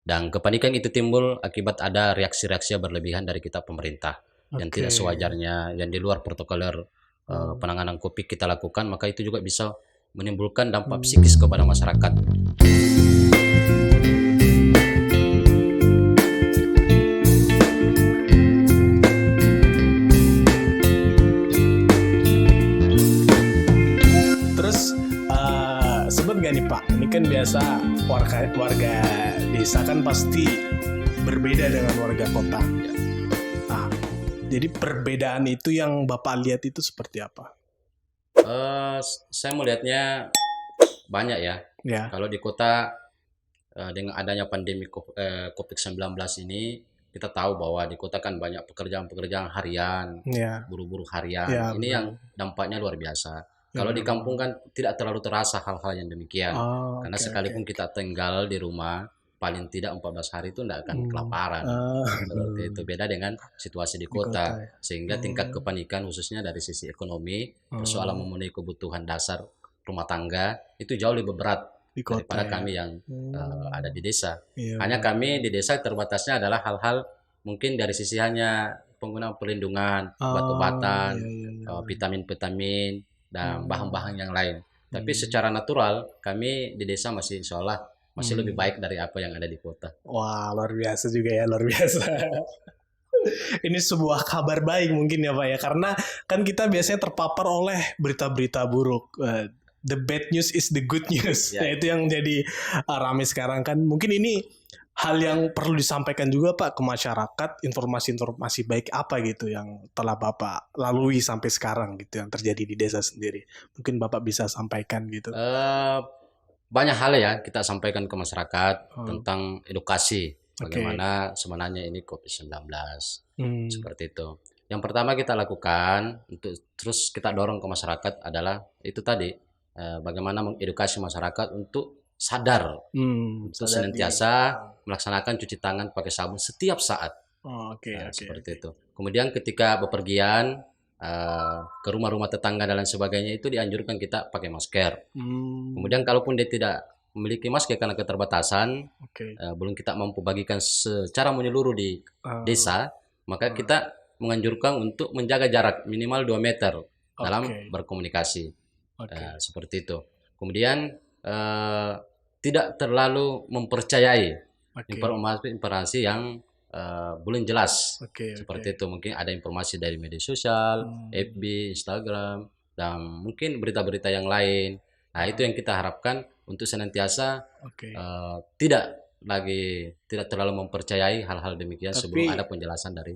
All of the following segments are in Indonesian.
Dan kepanikan itu timbul akibat ada reaksi-reaksi yang berlebihan dari kita pemerintah yang Oke. tidak sewajarnya, yang di luar protokoler penanganan COVID kita lakukan, maka itu juga bisa menimbulkan dampak psikis kepada masyarakat. Terus sebut nggak nih Pak? Ini kan biasa warga desa kan pasti berbeda dengan warga kota. Nah, jadi perbedaan itu yang Bapak lihat itu seperti apa? Saya melihatnya banyak ya. Ya, Kalau di kota dengan adanya pandemi COVID-19 ini, kita tahu bahwa di kota kan banyak pekerjaan-pekerjaan harian, ya, buru-buru harian. ya Ini yang benar, dampaknya luar biasa. ya Kalau di benar. kampung kan tidak terlalu terasa hal-hal yang demikian. Oh, Karena oke oke sekalipun oke. kita tinggal di rumah, paling tidak 14 hari itu tidak akan Hmm. kelaparan. Seperti itu. Beda dengan situasi di Di kota kota. ya. Sehingga tingkat kepanikan khususnya dari sisi ekonomi, persoalan Oh, memenuhi kebutuhan dasar rumah tangga, itu jauh lebih berat di kota daripada ya. kami yang ada di desa. Iya Hanya benar. kami di desa terbatasnya adalah hal-hal mungkin dari sisi hanya penggunaan perlindungan, Oh, obat-obatan, iya iya iya benar. vitamin-vitamin, dan Hmm. bahan-bahan yang lain. Tapi Hmm. secara natural, kami di desa masih insya Allah masih lebih Hmm. baik dari apa yang ada di kota. Wah, luar biasa juga ya, luar biasa. Ini sebuah kabar baik mungkin ya Pak ya, karena kan kita biasanya terpapar oleh berita-berita buruk. The bad news is the good news. Ya, Nah, itu yang jadi rame sekarang kan. Mungkin ini hal yang perlu disampaikan juga Pak ke masyarakat, informasi-informasi baik apa gitu yang telah Bapak lalui sampai sekarang gitu yang terjadi di desa sendiri. Mungkin Bapak bisa sampaikan gitu. eh, banyak hal ya kita sampaikan ke masyarakat Oh, tentang edukasi. oke. Bagaimana sebenarnya ini COVID-19. Hmm, Seperti itu. Yang pertama kita lakukan untuk terus kita dorong ke masyarakat adalah itu tadi bagaimana mengedukasi masyarakat untuk sadar untuk sadar diri. senantiasa melaksanakan cuci tangan pakai sabun setiap saat. Oh, oke oke Seperti oke. itu. Kemudian ketika bepergian ke rumah-rumah tetangga dan lain sebagainya itu dianjurkan kita pakai masker. Kemudian Hmm, kalaupun dia tidak memiliki masker karena keterbatasan, oke. belum kita mampu bagikan secara menyeluruh di Eh, desa, maka eh, kita menganjurkan untuk menjaga jarak minimal 2 meter dalam oke, berkomunikasi. oke, Seperti itu. Kemudian eh, tidak terlalu mempercayai oke, informasi yang belum jelas. oke, oke. Seperti itu. Mungkin ada informasi dari media sosial, Hmm, FB, Instagram, dan mungkin berita-berita yang lain. Nah, itu ah, yang kita harapkan untuk senantiasa oke. tidak terlalu mempercayai hal-hal demikian sebelum ada Tapi penjelasan dari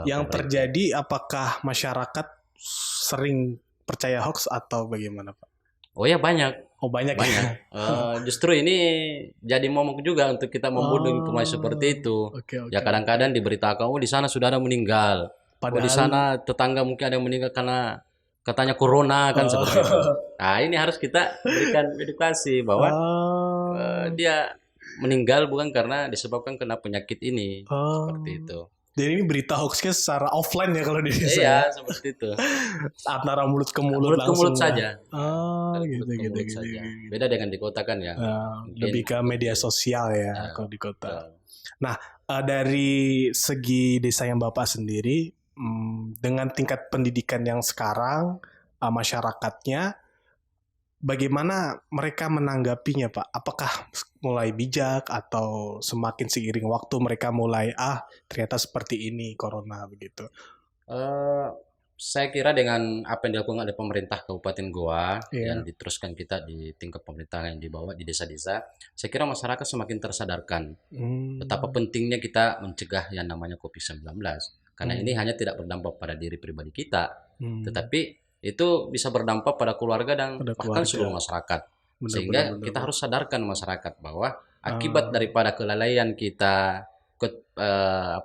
yang pemerintah. terjadi apakah masyarakat sering percaya hoax atau bagaimana, Pak? Oh ya banyak, Oh, banyak banyak. ya. Justru ini jadi momok juga untuk kita membunuh informasi seperti Oh, itu. oke, Ya oke, oke. kadang-kadang diberitakan, oh di sana sudah ada meninggal. Oh di Padahal, sana tetangga mungkin ada yang meninggal karena katanya corona kan seperti itu. oh, Nah ini harus kita berikan edukasi bahwa oh, dia meninggal bukan karena disebabkan kena penyakit ini. Seperti oh. itu. Jadi ini berita hoaxnya secara offline ya kalau di desa Iya, ya. seperti itu. Antara mulut ke mulut Mulut ke langsung mulut ya. saja. Oh, Dari gitu, mulut ke gitu, mulut gitu, saja. gitu, gitu. Beda dengan di kota kan yang Lebih mungkin ke media lebih sosial ya eh, kalau di kota. betul. Nah, dari segi desa yang Bapak sendiri, dengan tingkat pendidikan yang sekarang, masyarakatnya, bagaimana mereka menanggapinya, Pak? Apakah mulai bijak atau semakin seiring waktu mereka mulai, ternyata seperti ini corona begitu? Eh, saya kira dengan apa yang dilakukan oleh pemerintah Kabupaten Goa yang Iya. diteruskan kita di tingkat pemerintahan yang dibawa di desa-desa, saya kira masyarakat semakin tersadarkan betapa Hmm, pentingnya kita mencegah yang namanya COVID-19. Karena ini hmm, hanya tidak berdampak pada diri pribadi kita, hmm. tetapi itu bisa berdampak pada keluarga dan Pada bahkan keluarga. seluruh masyarakat. Benar benar Sehingga benar kita benar. harus sadarkan masyarakat bahwa akibat Ah, daripada kelalaian kita,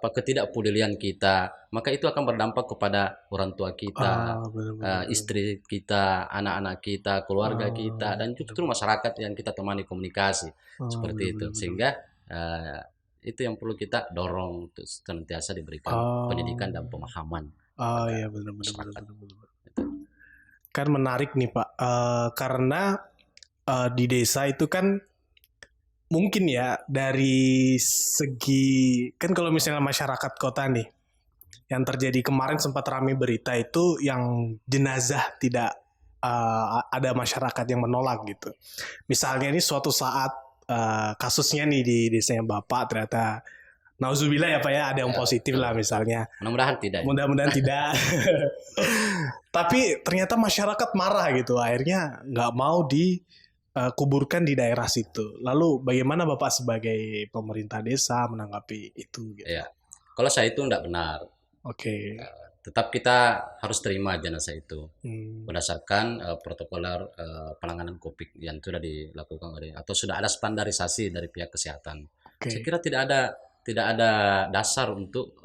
ketidakpedulian kita, maka itu akan berdampak kepada orang tua kita, benar benar benar. istri kita, anak-anak kita, keluarga kita, dan Benar justru benar. masyarakat yang kita temani komunikasi Benar seperti itu. benar benar. Sehingga eh, itu yang perlu kita dorong untuk senantiasa diberikan Oh, pendidikan dan pemahaman iya kepada benar benar benar masyarakat. benar benar. Itu. Kan menarik nih Pak, karena di desa itu kan mungkin ya dari segi kan kalau misalnya masyarakat kota nih yang terjadi kemarin sempat ramai berita itu yang jenazah tidak ada masyarakat yang menolak gitu. Misalnya ini suatu saat kasusnya nih di desanya Bapak ternyata nauzubillah ya Pak ya ada yang Ya, positif lah misalnya. mudah-mudahan tidak. Mudah-mudahan tidak. Tapi ternyata masyarakat marah gitu. Akhirnya nggak mau dikuburkan di daerah situ. Lalu bagaimana Bapak sebagai pemerintah desa menanggapi itu? Gitu? Ya, kalau saya itu tidak benar. Oke. Tetap kita harus terima jenazah itu Hmm. berdasarkan protokoler penanganan COVID yang sudah dilakukan atau sudah ada standarisasi dari pihak kesehatan. Oke. Saya kira tidak ada dasar untuk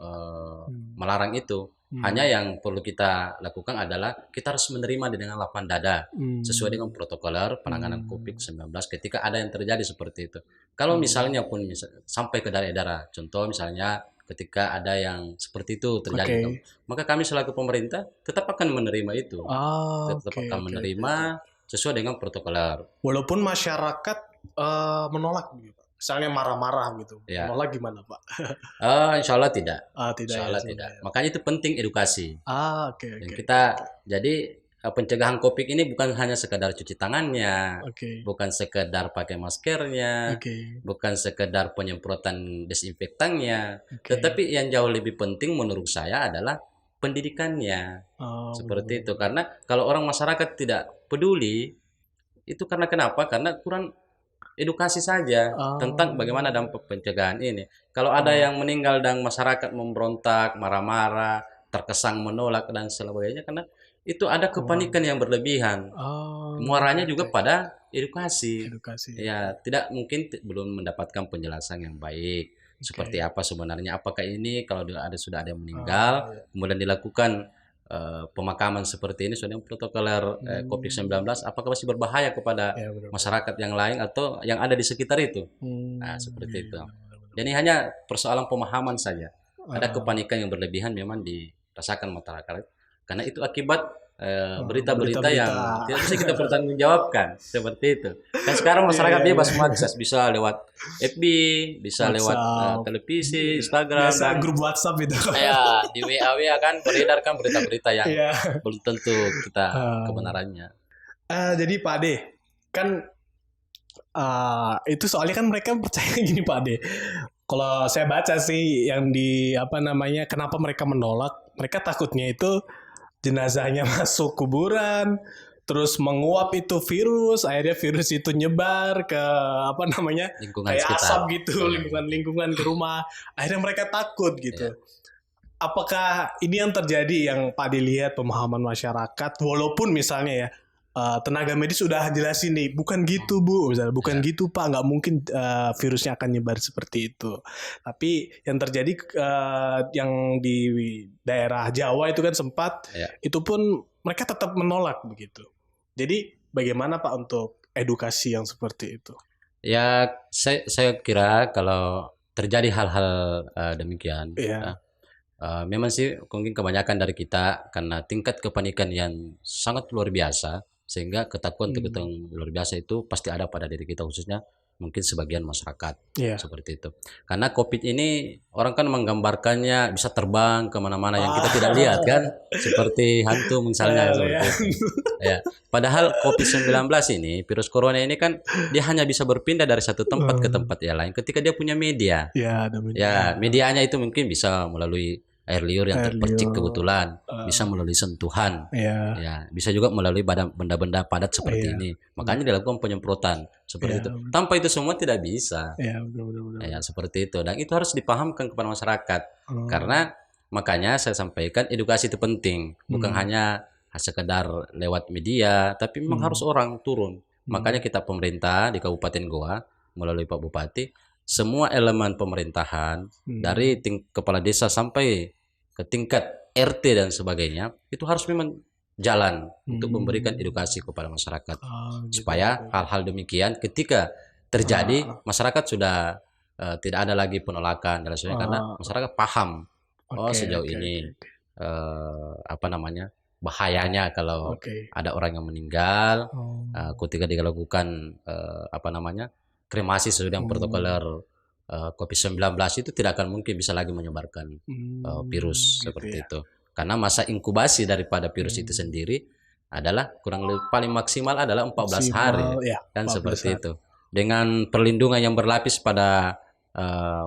melarang itu. Hanya yang perlu kita lakukan adalah kita harus menerima dengan lapang dada sesuai dengan protokoler penanganan COVID-19 ketika ada yang terjadi seperti itu. Kalau misalnya pun sampai ke daerah-daerah, contoh misalnya ketika ada yang seperti itu terjadi, maka kami selaku pemerintah tetap akan menerima itu, tetap akan menerima sesuai dengan protokoler. Walaupun masyarakat menolak gitu. Misalnya marah-marah gitu. Ya. Menolak gimana Pak? Insya Allah tidak. Tidak. Insya Allah tidak. Makanya itu penting edukasi. Oke. Kita jadi pencegahan COVID ini bukan hanya sekedar cuci tangannya, bukan sekedar pakai maskernya, bukan sekedar penyemprotan desinfektannya, tetapi yang jauh lebih penting menurut saya adalah pendidikannya. Seperti itu. Karena kalau orang masyarakat tidak peduli, itu karena kenapa? Karena kurang edukasi saja tentang bagaimana dampak pencegahan ini. Kalau ada yang meninggal dan masyarakat memberontak, marah-marah, terkesan menolak dan sebagainya, karena itu ada kepanikan yang berlebihan. Muaranya juga pada edukasi. Ya, tidak mungkin belum mendapatkan penjelasan yang baik. Seperti apa sebenarnya? Apakah ini kalau sudah ada yang meninggal, kemudian dilakukan pemakaman seperti ini sudah protokoler COVID-19, apakah masih berbahaya kepada masyarakat yang lain atau yang ada di sekitar itu? Nah, seperti itu. Jadi hanya persoalan pemahaman saja. Ada kepanikan yang berlebihan memang dirasakan masyarakat. Karena itu akibat berita-berita yang tidak bisa kita pertanggungjawabkan seperti itu. Kan sekarang masyarakat bebas mengakses, bisa lewat FB, bisa lewat televisi, Instagram, dan grup WhatsApp itu. Ya, di WA kan beredar kan berita-berita yang belum tentu kita kebenarannya. Jadi Pak Ade, kan itu soalnya kan mereka percaya gini Pak Ade. Kalau saya baca sih yang kenapa mereka menolak? Mereka takutnya itu jenazahnya masuk kuburan, terus menguap itu virus, akhirnya virus itu nyebar ke lingkungan kayak sekitar. asap gitu, lingkungan ke rumah. Akhirnya mereka takut gitu. Apakah ini yang terjadi yang Pak dilihat pemahaman masyarakat, walaupun misalnya ya tenaga medis sudah jelasin nih, bukan gitu Bu, misalnya, bukan gitu Pak, nggak mungkin virusnya akan nyebar seperti itu. Tapi yang terjadi yang di daerah Jawa itu kan sempat, itu pun mereka tetap menolak begitu. Jadi bagaimana Pak untuk edukasi yang seperti itu? Ya, saya kira kalau terjadi hal-hal demikian, memang sih mungkin kebanyakan dari kita karena tingkat kepanikan yang sangat luar biasa, sehingga ketakutan luar biasa itu pasti ada pada diri kita, khususnya mungkin sebagian masyarakat seperti itu. Karena COVID ini orang kan menggambarkannya bisa terbang kemana-mana yang kita tidak lihat kan, seperti hantu misalnya seperti itu. Ya, padahal COVID-19 ini, virus corona ini kan dia hanya bisa berpindah dari satu tempat ke tempat yang lain ketika dia punya media. Ya, medianya itu mungkin bisa melalui air liur yang terpercik kebetulan, bisa melalui sentuhan, ya, bisa juga melalui benda-benda padat seperti ini. Makanya dilakukan penyemprotan seperti itu. Tanpa itu semua tidak bisa. Ya, seperti itu. Dan itu harus dipahamkan kepada masyarakat. Karena makanya saya sampaikan edukasi itu penting, bukan hanya sekedar lewat media, tapi memang harus orang turun. Makanya kita pemerintah di Kabupaten Goa melalui Pak Bupati, semua elemen pemerintahan dari kepala desa sampai ke tingkat RT dan sebagainya itu harus memang jalan untuk memberikan edukasi kepada masyarakat supaya hal-hal demikian ketika terjadi masyarakat sudah tidak ada lagi penolakan dan sebagainya, karena masyarakat paham sejauh ini bahayanya kalau ada orang yang meninggal ketika dilakukan kremasi sesuai dengan protokoler COVID-19 itu tidak akan mungkin bisa lagi menyebarkan virus gitu seperti ya. itu. Karena masa inkubasi daripada virus itu sendiri adalah kurang lebih paling maksimal adalah 14 hari. Ya, Kan 14 seperti hari. itu. Dengan perlindungan yang berlapis pada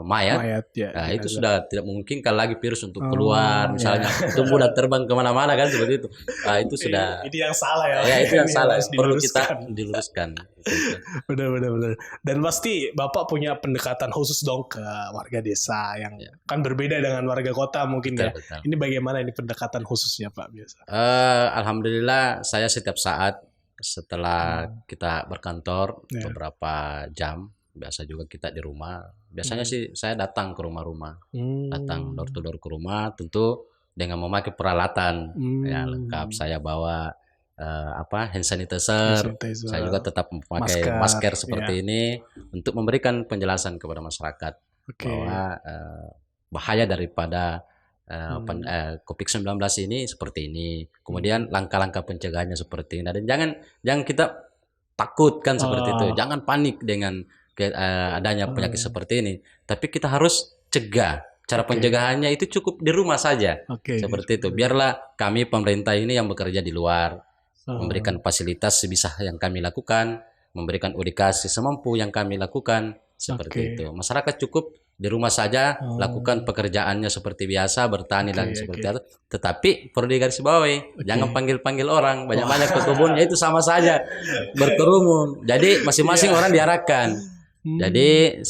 mayat, Ya, nah itu jenazah. sudah tidak memungkinkan lagi virus untuk keluar, misalnya tumbuh dan terbang kemana-mana kan seperti itu. Nah, itu sudah Ini yang salah ya. ya itu yang Ini salah, harus perlu diluruskan. kita diluruskan. Gitu. Benar. Dan pasti Bapak punya pendekatan khusus dong ke warga desa yang kan berbeda dengan warga kota mungkin Betul, ya. betul. Ini bagaimana ini pendekatan khususnya Pak biasa? Alhamdulillah saya setiap saat setelah kita berkantor beberapa jam, biasa juga kita di rumah. Biasanya sih saya datang ke rumah-rumah, datang door to door ke rumah, tentu dengan memakai peralatan ya lengkap. Saya bawa hand sanitizer. Saya juga tetap memakai masker seperti ini untuk memberikan penjelasan kepada masyarakat bahwa bahaya daripada COVID-19 ini seperti ini. Kemudian langkah-langkah pencegahannya seperti ini. Dan jangan kita takut kan seperti itu. Jangan panik dengan adanya penyakit seperti ini. Tapi kita harus cegah. Cara pencegahannya itu cukup di rumah saja. Seperti itu. Biarlah kami pemerintah ini yang bekerja di luar, memberikan fasilitas sebisa yang kami lakukan, memberikan edukasi semampu yang kami lakukan, seperti itu. Masyarakat cukup di rumah saja lakukan pekerjaannya seperti biasa, bertani dan seperti itu. Tetapi perlu digarisbawahi, jangan panggil-panggil orang, banyak-banyak ke kebunnya, itu sama saja berkerumun. Jadi masing-masing orang diarahkan. Jadi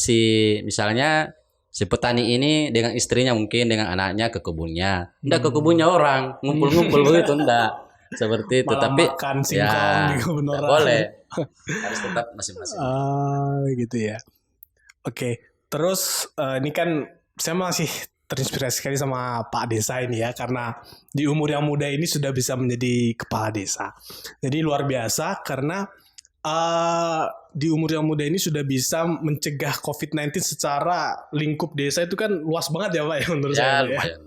misalnya si petani ini dengan istrinya mungkin dengan anaknya ke kebunnya, enggak ke kebunnya orang, ngumpul-ngumpul begitu enggak. Seperti itu. Tapi ya enggak boleh. Harus tetap masing-masing. Gitu ya. Oke. Terus ini kan saya masih terinspirasi sekali sama Pak Desa ini ya, karena di umur yang muda ini sudah bisa menjadi kepala desa. Jadi luar biasa karena di umur yang muda ini sudah bisa mencegah COVID-19 secara lingkup desa itu kan luas banget ya Pak ya menurut saya. Lumayan.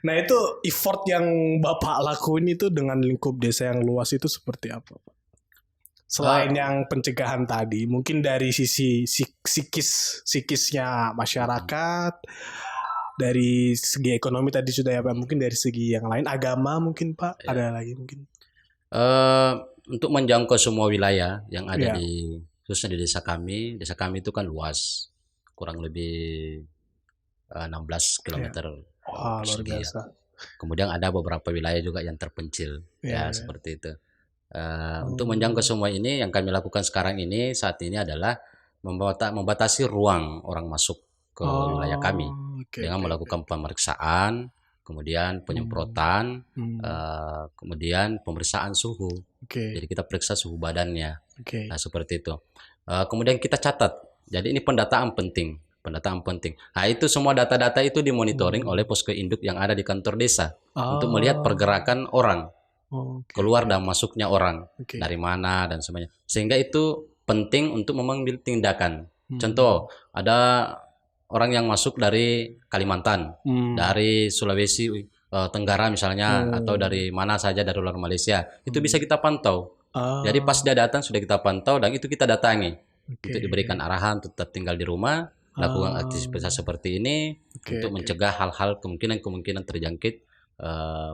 Nah itu effort yang Bapak lakuin itu dengan lingkup desa yang luas itu seperti apa Pak? Selain yang pencegahan tadi, mungkin dari sisi psikisnya masyarakat, dari segi ekonomi tadi sudah ya Pak, mungkin dari segi yang lain, agama mungkin Pak, ada lagi mungkin. Untuk menjangkau semua wilayah yang ada khususnya di desa kami itu kan luas, kurang lebih 16 km persegi. Kemudian ada beberapa wilayah juga yang terpencil, seperti itu. Untuk menjangkau semua ini, yang kami lakukan saat ini adalah membatasi ruang orang masuk ke wilayah kami dengan melakukan pemeriksaan, kemudian penyemprotan, kemudian pemeriksaan suhu. Jadi kita periksa suhu badannya, nah seperti itu. Kemudian kita catat. Jadi ini pendataan penting. Nah itu semua data-data itu dimonitoring oleh posko induk yang ada di kantor desa untuk melihat pergerakan orang, keluar dan masuknya orang, dari mana dan semuanya. Sehingga itu penting untuk mengambil tindakan. Contoh, ada orang yang masuk dari Kalimantan, dari Sulawesi Tenggara misalnya, atau dari mana saja dari luar Malaysia, itu bisa kita pantau. Jadi pas dia datang sudah kita pantau dan itu kita datangi untuk diberikan arahan tetap tinggal di rumah, lakukan aktivitas seperti ini untuk mencegah hal-hal kemungkinan terjangkit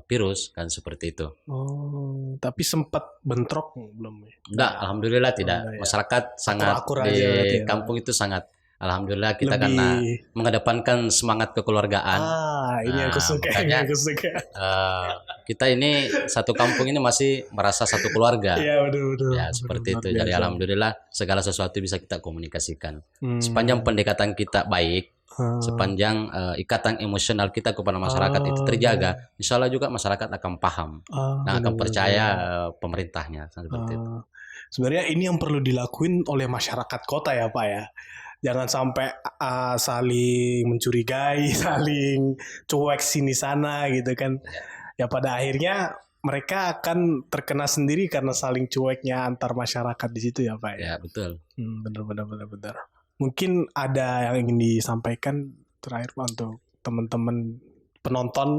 virus kan seperti itu. Tapi sempat bentrok belum? Enggak, alhamdulillah tidak. Masyarakat sangat di kampung itu sangat. Alhamdulillah kita karena mengedepankan semangat kekeluargaan. Ini yang aku suka. Kita ini satu kampung ini masih merasa satu keluarga. Iya betul. Ya seperti itu. Jadi alhamdulillah segala sesuatu bisa kita komunikasikan. Sepanjang pendekatan kita baik, sepanjang ikatan emosional kita kepada masyarakat itu terjaga, insya Allah juga masyarakat akan paham dan akan percaya pemerintahnya seperti itu. Sebenarnya ini yang perlu dilakuin oleh masyarakat kota ya Pak ya. Jangan sampai saling mencurigai, saling cuek sini sana gitu kan. Ya pada akhirnya mereka akan terkena sendiri karena saling cueknya antar masyarakat di situ ya Pak ya. Ya betul. Benar. Mungkin ada yang ingin disampaikan terakhir Pak untuk teman-teman penonton,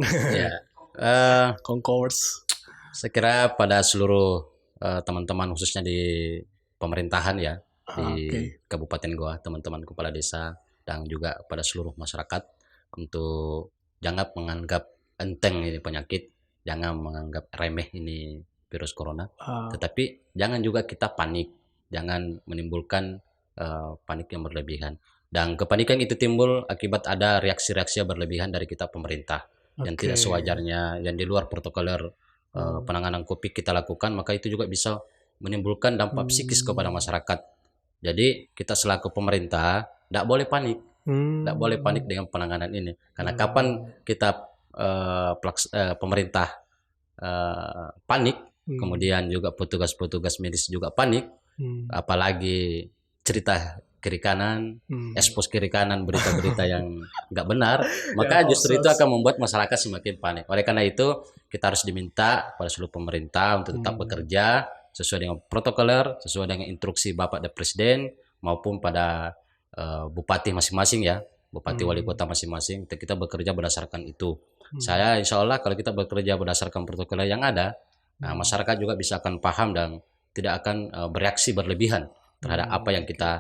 Concourse. Saya kira pada seluruh teman-teman khususnya di pemerintahan ya, di Kabupaten Goa, teman-teman kepala desa dan juga pada seluruh masyarakat untuk jangan menganggap enteng ini penyakit, jangan menganggap remeh ini virus corona, tetapi jangan juga kita panik, jangan menimbulkan panik yang berlebihan. Dan kepanikan itu timbul akibat ada reaksi-reaksi yang berlebihan dari kita pemerintah yang tidak sewajarnya, yang di luar protokoler penanganan COVID kita lakukan, maka itu juga bisa menimbulkan dampak psikis kepada masyarakat. Jadi kita selaku pemerintah tidak boleh panik, tidak boleh panik dengan penanganan ini, karena kapan kita pemerintah panik, kemudian juga petugas-petugas medis juga panik, apalagi cerita kiri kanan, expose kiri kanan berita-berita yang nggak benar, maka justru itu akan membuat masyarakat semakin panik. Oleh karena itu kita harus diminta pada seluruh pemerintah untuk tetap bekerja sesuai dengan protokoler, sesuai dengan instruksi Bapak dan Presiden maupun pada bupati masing-masing ya, bupati wali kota masing-masing. Kita bekerja berdasarkan itu. Saya insya Allah kalau kita bekerja berdasarkan protokoler yang ada, masyarakat juga bisa akan paham dan tidak akan bereaksi berlebihan terhadap apa yang kita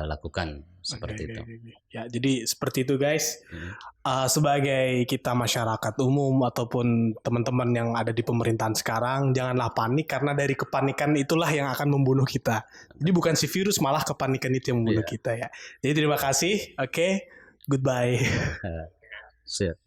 lakukan seperti itu. Ya, jadi seperti itu guys. Sebagai kita masyarakat umum ataupun teman-teman yang ada di pemerintahan sekarang, janganlah panik karena dari kepanikan itulah yang akan membunuh kita. Jadi bukan si virus, malah kepanikan itu yang membunuh kita ya. Jadi terima kasih. Oke, goodbye. Sip.